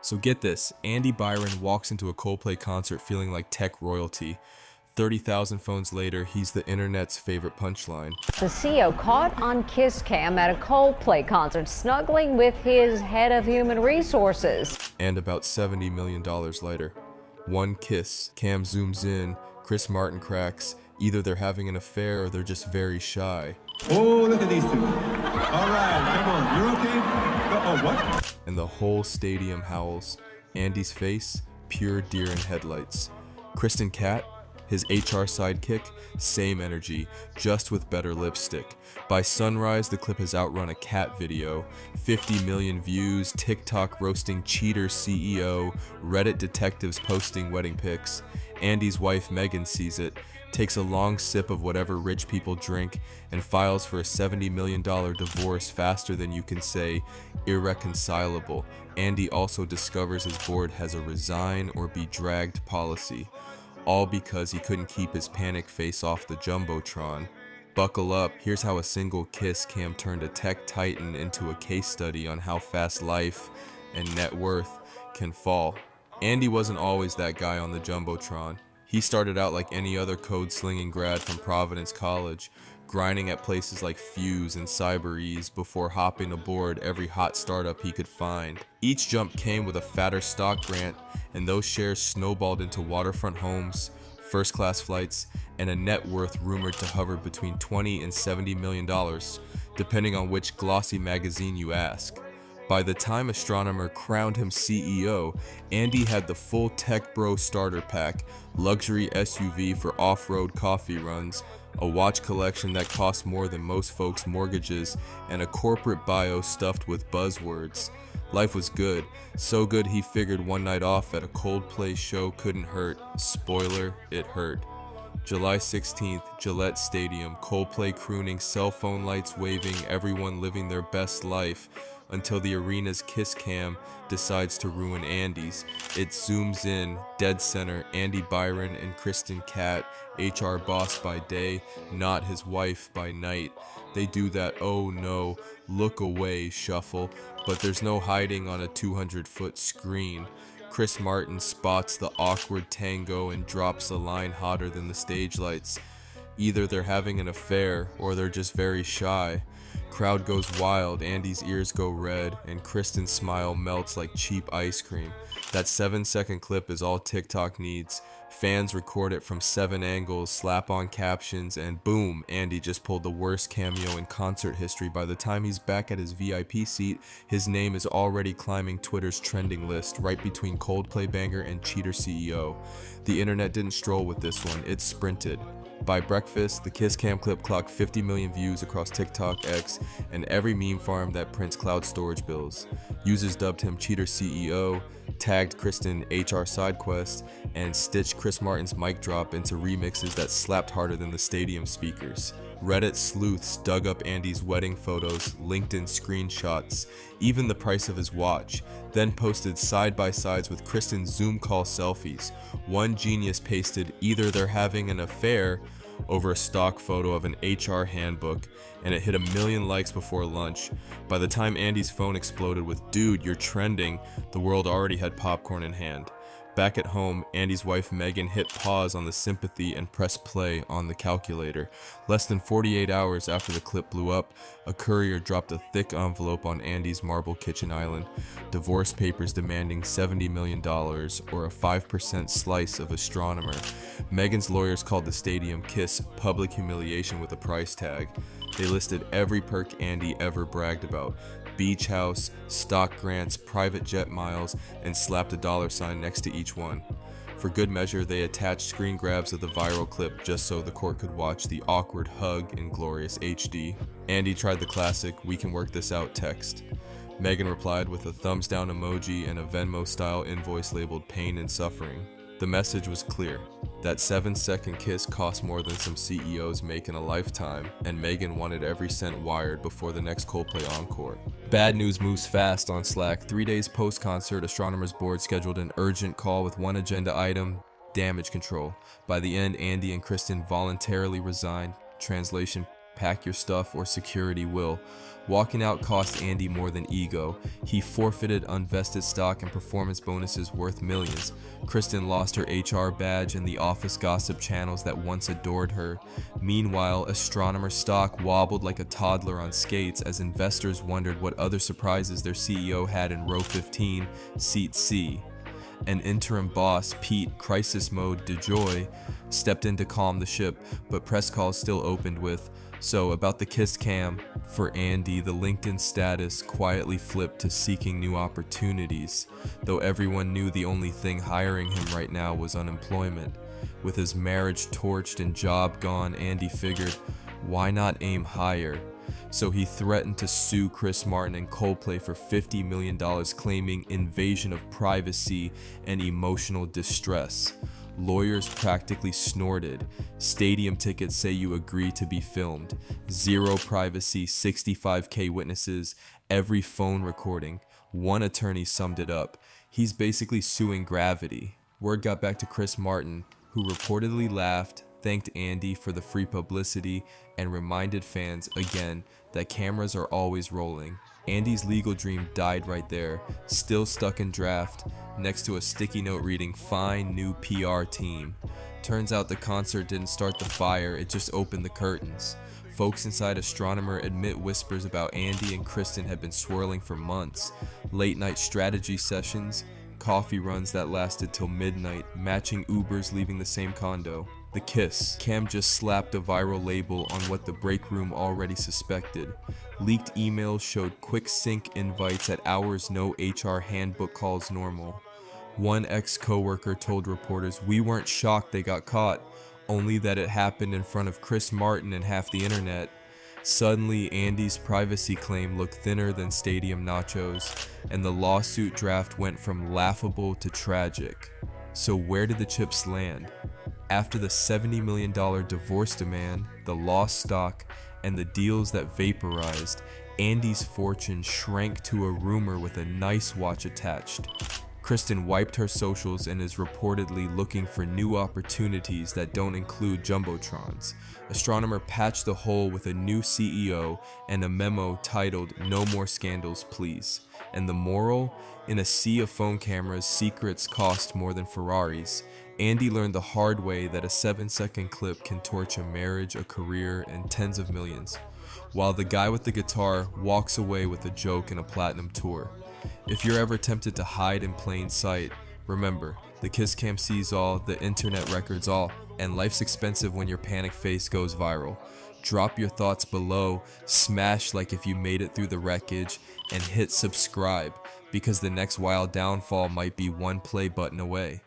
So get this, Andy Byron walks into a Coldplay concert feeling like tech royalty. 30,000 phones later, he's the internet's favorite punchline. The CEO caught on kiss cam at a Coldplay concert, snuggling with his head of human resources. And about $70 million later, one kiss, cam zooms in, Chris Martin cracks, either they're having an affair or they're just very shy. Oh, look at these two. All right, come on, you're okay? Oh, what? And the whole stadium howls. Andy's face, pure deer in headlights. Kristen Kat, his HR sidekick, same energy, just with better lipstick. By sunrise, the clip has outrun a cat video. 50 million views, TikTok roasting cheater CEO, Reddit detectives posting wedding pics. Andy's wife Megan sees it, takes a long sip of whatever rich people drink, and files for a $70 million divorce faster than you can say irreconcilable. Andy also discovers his board has a resign or be dragged policy, all because he couldn't keep his panic face off the Jumbotron. Buckle up, here's how a single kiss cam turned a tech titan into a case study on how fast life and net worth can fall. Andy wasn't always that guy on the Jumbotron. He started out like any other code-slinging grad from Providence College, grinding at places like Fuse and CyberEase before hopping aboard every hot startup he could find. Each jump came with a fatter stock grant, and those shares snowballed into waterfront homes, first-class flights, and a net worth rumored to hover between $20 and $70 million, depending on which glossy magazine you ask. By the time Astronomer crowned him CEO, Andy had the full tech bro starter pack, luxury SUV for off-road coffee runs, a watch collection that cost more than most folks' mortgages, and a corporate bio stuffed with buzzwords. Life was good, so good he figured one night off at a Coldplay show couldn't hurt. Spoiler, it hurt. July 16th, Gillette Stadium, Coldplay crooning, cell phone lights waving, everyone living their best life, until the arena's kiss cam decides to ruin Andy's. It zooms in, dead center, Andy Byron and Kristen Kat, HR boss by day, not his wife by night. They do that oh no, look away shuffle, but there's no hiding on a 200-foot screen. Chris Martin spots the awkward tango and drops a line hotter than the stage lights. Either they're having an affair or they're just very shy. Crowd goes wild, Andy's ears go red, and Kristen's smile melts like cheap ice cream. That 7-second clip is all TikTok needs. Fans record it from 7 angles, slap on captions, and boom, Andy just pulled the worst cameo in concert history. By the time he's back at his VIP seat, his name is already climbing Twitter's trending list, right between Coldplay banger and cheater CEO. The internet didn't stroll with this one, it sprinted. By breakfast, the kiss cam clip clocked 50 million views across TikTok, X, and every meme farm that prints cloud storage bills. Users dubbed him Cheater CEO, tagged Kristen HR SideQuest, and stitched Chris Martin's mic drop into remixes that slapped harder than the stadium speakers. Reddit sleuths dug up Andy's wedding photos, LinkedIn screenshots, even the price of his watch, then posted side-by-sides with Kristen's Zoom call selfies. One genius pasted either they're having an affair over a stock photo of an HR handbook, and it hit 1 million likes before lunch. By the time Andy's phone exploded with "Dude, you're trending," the world already had popcorn in hand. Back at home, Andy's wife Megan hit pause on the sympathy and pressed play on the calculator. Less than 48 hours after the clip blew up, a courier dropped a thick envelope on Andy's marble kitchen island. Divorce papers demanding $70 million or a 5% slice of Astronomer. Megan's lawyers called the stadium kiss public humiliation with a price tag. They listed every perk Andy ever bragged about: beach house, stock grants, private jet miles, and slapped a $sign next to each one. For good measure, they attached screen grabs of the viral clip just so the court could watch the awkward hug in glorious HD. Andy tried the classic "we can work this out" text. Megan replied with a thumbs down emoji and a Venmo-style invoice labeled "pain and suffering." The message was clear. That 7-second kiss cost more than some CEOs make in a lifetime, and Megan wanted every cent wired before the next Coldplay encore. Bad news moves fast on Slack. 3 days post-concert, Astronomer's board scheduled an urgent call with one agenda item: damage control. By the end, Andy and Kristen voluntarily resigned. Translation: pack your stuff or security will. Walking out cost Andy more than ego. He forfeited unvested stock and performance bonuses worth millions. Kristen lost her HR badge and the office gossip channels that once adored her. Meanwhile, Astronomer stock wobbled like a toddler on skates as investors wondered what other surprises their CEO had in row 15, seat C. An interim boss, Pete, crisis mode DeJoy, stepped in to calm the ship, but press calls still opened with, "So, about the kiss cam." For Andy, the LinkedIn status quietly flipped to seeking new opportunities, though everyone knew the only thing hiring him right now was unemployment. With his marriage torched and job gone, Andy figured, why not aim higher? So he threatened to sue Chris Martin and Coldplay for $50 million, claiming invasion of privacy and emotional distress. Lawyers practically snorted. Stadium tickets say you agree to be filmed. Zero privacy, 65K witnesses, every phone recording. One attorney summed it up. He's basically suing gravity. Word got back to Chris Martin, who reportedly laughed, thanked Andy for the free publicity, and reminded fans again that cameras are always rolling. Andy's legal dream died right there, still stuck in draft, next to a sticky note reading, "Fine new PR team." Turns out the concert didn't start the fire, it just opened the curtains. Folks inside Astronomer admit whispers about Andy and Kristen had been swirling for months. Late night strategy sessions, coffee runs that lasted till midnight, matching Ubers leaving the same condo. The kiss. Cam just slapped a viral label on what the break room already suspected. Leaked emails showed quick sync invites at hours no HR handbook calls normal. One ex-coworker told reporters, "We weren't shocked they got caught, only that it happened in front of Chris Martin and half the internet." Suddenly, Andy's privacy claim looked thinner than stadium nachos, and the lawsuit draft went from laughable to tragic. So where did the chips land? After the $70 million divorce demand, the lost stock, and the deals that vaporized, Andy's fortune shrank to a rumor with a nice watch attached. Kristen wiped her socials and is reportedly looking for new opportunities that don't include jumbotrons. Astronomer patched the hole with a new CEO and a memo titled "No More Scandals, Please." And the moral? In a sea of phone cameras, secrets cost more than Ferraris. Andy learned the hard way that a 7-second clip can torch a marriage, a career, and tens of millions, while the guy with the guitar walks away with a joke and a platinum tour. If you're ever tempted to hide in plain sight, remember, the kiss cam sees all, the internet records all, and life's expensive when your panic face goes viral. Drop your thoughts below, smash like if you made it through the wreckage, and hit subscribe, because the next wild downfall might be one play button away.